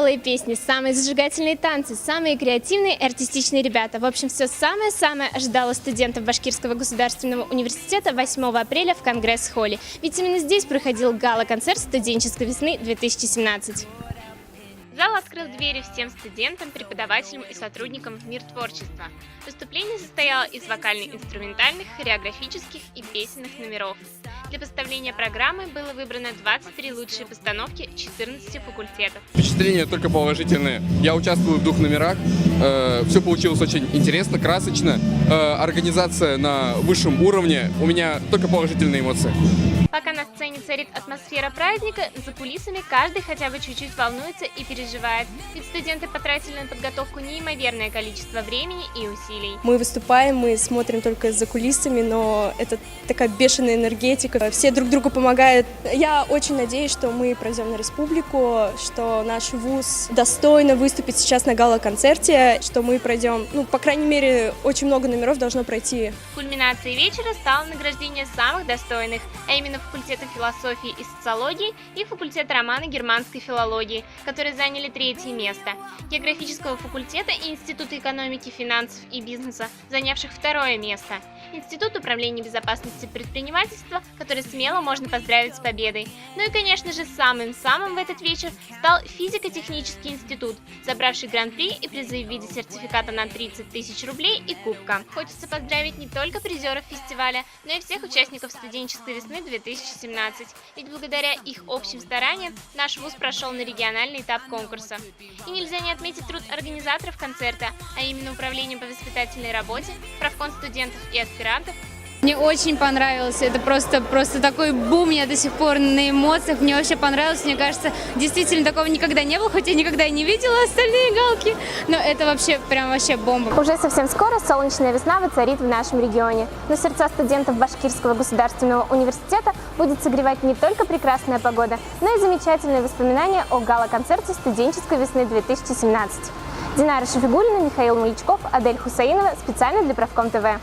веселые песни, самые зажигательные танцы, самые креативные и артистичные ребята. В общем, все самое-самое ожидало студентов Башкирского государственного университета 8 апреля в Конгресс-холле. Ведь именно здесь проходил гала-концерт студенческой весны 2017. Зал открыл двери всем студентам, преподавателям и сотрудникам в мир творчества. Выступление состояло из вокально-инструментальных, хореографических и песенных номеров. Для поставления программы было выбрано 23 лучшие постановки 14 факультетов. Впечатления только положительные. Я участвую в 2 номерах. Все получилось очень интересно, красочно. Организация на высшем уровне. У меня только положительные эмоции. Пока на сцене царит атмосфера праздника, за кулисами каждый хотя бы чуть-чуть волнуется и переживает. Ведь студенты потратили на подготовку неимоверное количество времени и усилий. Мы выступаем, мы смотрим только за кулисами, но это такая бешеная энергетика. Все друг другу помогают. Я очень надеюсь, что мы пройдем на республику, что наш вуз достойно выступит сейчас на гала-концерте, что мы пройдем, по крайней мере, очень много номеров должно пройти. Кульминацией вечера стало награждение самых достойных, а именно факультета философии и социологии и факультета романа германской филологии, которые заняли 3-е место, географического факультета и Института экономики, финансов и бизнеса, занявших 2-е место, Институт управления безопасности предпринимательства, который смело можно поздравить с победой. Ну и, конечно же, самым-самым в этот вечер стал физико-технический институт, забравший гран-при и призы в виде сертификата на 30 000 рублей и кубка. Хочется поздравить не только призеров фестиваля, но и всех участников студенческой весны 2017, ведь благодаря их общим стараниям наш вуз прошел на региональный этап конкурса. И нельзя не отметить труд организаторов концерта, а именно Управление по воспитательной работе, правком студентов и аспирантов. Мне очень понравилось, это просто такой бум, я до сих пор на эмоциях, мне вообще понравилось, мне кажется, действительно такого никогда не было, хоть я никогда и не видела остальные галки, но это вообще бомба. Уже совсем скоро солнечная весна воцарит в нашем регионе, но сердца студентов Башкирского государственного университета будет согревать не только прекрасная погода, но и замечательные воспоминания о гала-концерте студенческой весны 2017. Динара Шафигуллина, Михаил Маячков, Адель Хусаинова специально для Правком ТВ.